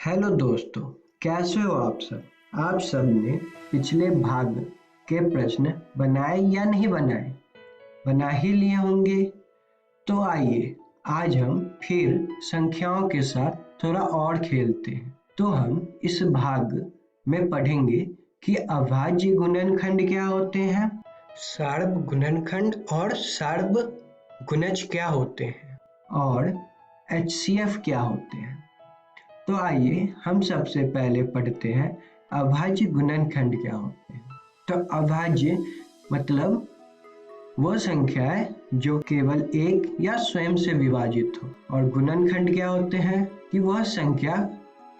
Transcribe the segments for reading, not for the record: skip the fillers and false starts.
Hello दोस्तों, कैसे हो आप सब। आप सब ने पिछले भाग के प्रश्न बनाए या नहीं बनाए, बना ही लिए होंगे। तो आइए आज हम फिर संख्याओं के साथ थोड़ा और खेलते हैं। तो हम इस भाग में पढ़ेंगे कि अभाज्य गुणनखंड क्या होते हैं, सार्व गुणनखंड और सार्व गुणज क्या होते हैं और HCF क्या होते हैं। तो आइए हम सबसे पहले पढ़ते हैं अभाज्य गुणनखंड क्या होते हैं। तो अभाज्य मतलब वो संख्या है जो केवल एक या स्वयं से विभाजित हो, और गुणनखंड क्या होते हैं कि वह संख्या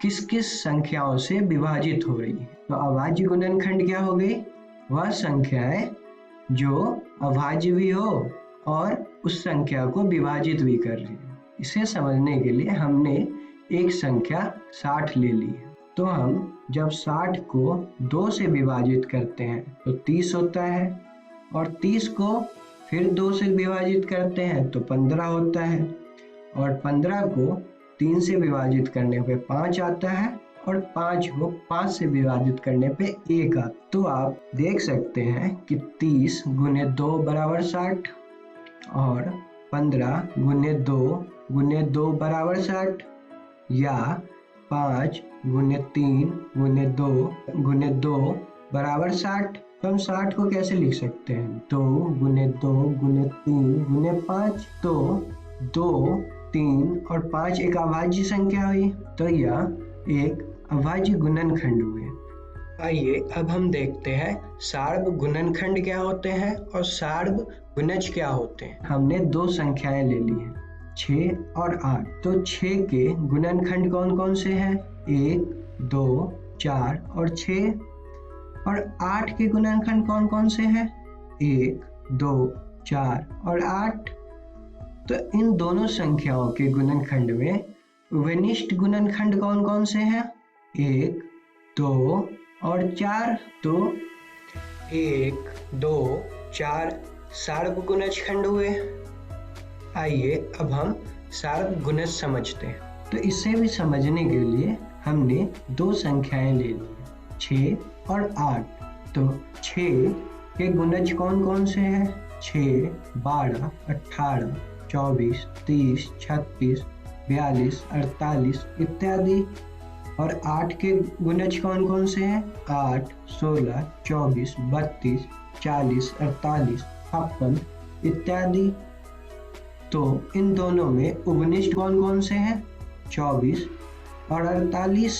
किस किस संख्याओं से विभाजित हो रही है। तो अभाज्य गुणनखंड क्या हो गई, वह संख्या है जो अभाज्य भी हो और उस संख्या को विभाजित भी कर रही है। इसे समझने के लिए हमने एक संख्या 60 ले ली है। तो हम जब 60 को 2 से विभाजित करते हैं तो 30 होता है, और 30 को फिर 2 से विभाजित करते हैं तो 15 होता है, और 15 को 3 से विभाजित करने पे 5 आता है, और 5 को 5 से विभाजित करने पे 1 आता है। तो आप देख सकते हैं कि 30 गुने 2 बराबर 60 और 15 गुने 2 बराबर 60, या 5 गुने 3 गुने 2 बराबर 60। तो हम 60 को कैसे लिख सकते हैं, 2 गुने 2 गुने 3 गुने 5। तो 2, 3 और 5 एक अभाज्य संख्या हुई, तो यह एक अभाज्य गुणनखंड हुए। आइए अब हम देखते हैं सार्व गुणनखंड क्या होते हैं और सार्व गुणज क्या होते हैं। हमने दो संख्याएं ले ली हैं, 6 और 8। तो 6 के गुणनखंड कौन कौन से हैं, 1, 2, 4 और 6। और 8 के गुणनखंड कौन कौन से हैं, 1, 2, 4 और 8। तो इन दोनों संख्याओं के गुणनखंड में उभयनिष्ठ गुणनखंड कौन कौन से हैं, 1, 2 और 4। तो 1, 2, 4 सार्व गुणज खंड हुए। आइए अब हम सार्व गुणज समझते हैं। तो इसे भी समझने के लिए हमने दो संख्याएं ले ली, 6 और 8। तो 6 के गुणज कौन कौन से हैं, 6, 12, 18, 24, 30, 36, 42, 48 इत्यादि। और 8 के गुणज कौन कौन से हैं, 8, 16, 24, 32, 40, 48, 56 इत्यादि। तो इन दोनों में उपनिष्ठ कौन कौन से हैं, 24 और 48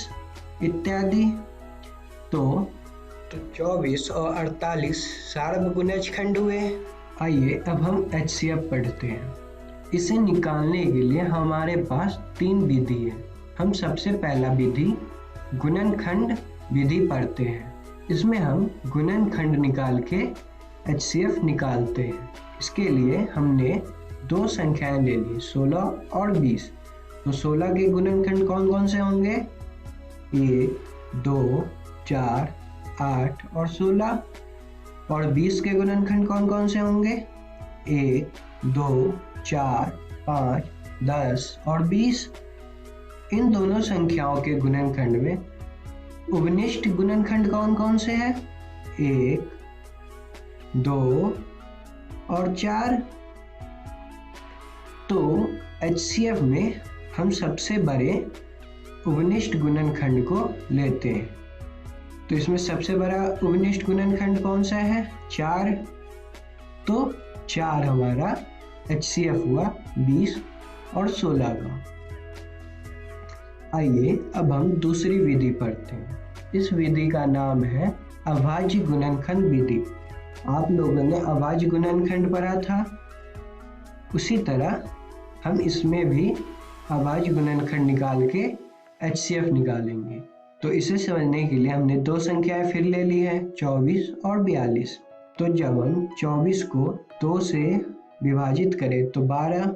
इत्यादि। तो 24 और 48 सार्व गुणज खंड हुए। आइए अब हम HCF पढ़ते हैं। इसे निकालने के लिए हमारे पास 3 विधि है। हम सबसे पहला विधि गुणनखंड विधि पढ़ते हैं। इसमें हम गुणनखंड निकाल के HCF निकालते हैं। इसके लिए हमने दो संख्याएं ले ली, 16 और 20। तो 16 के गुणनखंड कौन कौन से होंगे, 1, 2, 4, 8 और 16। और 20 के गुणनखंड कौन कौन से होंगे, 1, 2, 4, 5, 10 और 20। इन दोनों संख्याओं के गुणनखंड में उपनिष्ठ गुणनखंड कौन कौन से हैं, 1, 2 और 4। तो HCF में हम सबसे बड़े उपनिष्ठ गुणनखंड को लेते हैं। तो इसमें सबसे बड़ा उपनिष्ठ गुणनखंड कौन सा है, 4। तो 4 हमारा HCF हुआ 20 और 16 का। आइए अब हम दूसरी विधि पढ़ते हैं। इस विधि का नाम है अभाज्य गुणनखंड विधि। आप लोगों ने अभाज्य गुणनखंड पढ़ा था, उसी तरह हम इसमें भी अभाज्य गुणनखंड निकाल के HCF निकालेंगे। तो इसे समझने के लिए हमने दो संख्याएं फिर ले ली है, 24 और 42। तो जब हम 24 को 2 से विभाजित करें तो 12,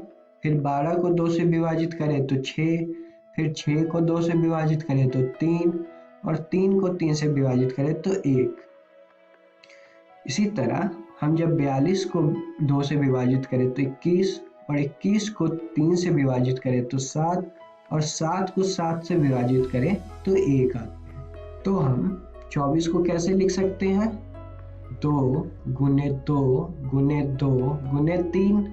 फिर 12 को 2 से विभाजित करें तो 6, फिर 6 को 2 से विभाजित करें तो 3, और 3 को 3 से विभाजित करें तो 1। इसी तरह हम जब 42 को 2 से विभाजित करें तो 21, और 21 को 3 से विभाजित करें तो 7, और 7 को 7 से विभाजित करें तो 1 आता है। तो हम 24 को कैसे लिख सकते हैं? 2 गुने 2 गुने 2 गुने 3।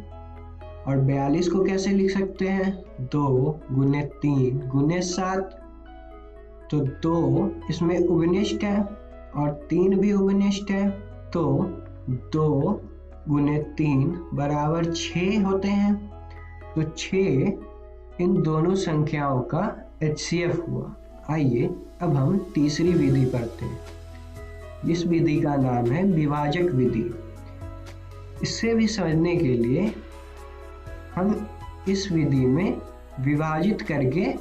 और 42 को कैसे लिख सकते हैं? 2 गुने 3 गुने 7। तो 2 इसमें उभनिष्ठ है और 3 भी उभनिष्ठ है, तो 2 गुने 3 बराबर 6 होते हैं। तो 6 इन दोनों संख्याओं का HCF हुआ। आइए अब हम तीसरी विधि पढ़ते हैं। इस विधि का नाम है विभाजक विधि। इससे भी समझने के लिए हम इस विधि में विभाजित करके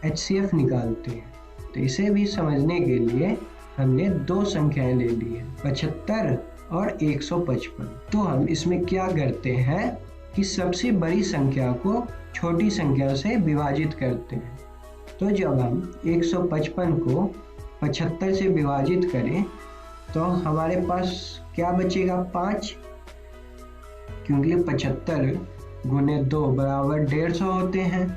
HCF निकालते हैं। तो इसे भी समझने के लिए हमने 2 संख्याएं ले ली है, 75 और 155। तो हम इसमें क्या करते हैं कि सबसे बड़ी संख्या को छोटी संख्या से विभाजित करते हैं। तो जब हम 155 को 75 से विभाजित करें तो हमारे पास क्या बचेगा? 5, क्योंकि 75 गुने 2 बराबर 150 होते हैं।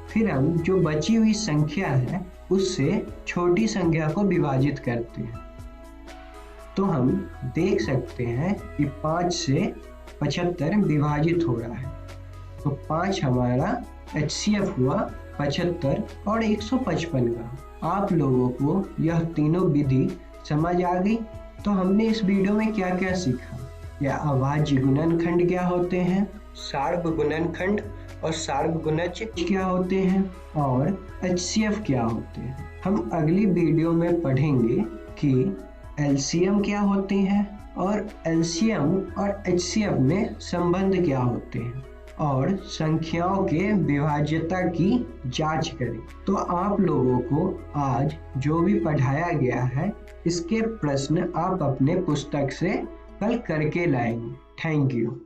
फिर हम जो बची हुई संख्या है उससे छोटी संख्या को विभाजित करते हैं। तो हम देख सकते हैं कि 5 से 75 विभाजित हो रहा है। तो 5 हमारा HCF हुआ 75 और 155 का। आप लोगों को यह तीनों विधि समझ आ गई? तो हमने इस वीडियो में क्या क्या सीखा? या अभाज्य गुणनखंड क्या होते हैं, सार्व गुणनखंड और सार्व गुणज क्या होते हैं, और HCF क्या होते हैं। हम अगली वीडियो में पढ़ेंगे कि LCM क्या होते हैं और LCM और HCF में संबंध क्या होते हैं, और संख्याओं के विभाज्यता की जांच करें। तो आप लोगों को आज जो भी पढ़ाया गया है इसके प्रश्न आप अपने पुस्तक से कल करके लाएंगे। Thank you.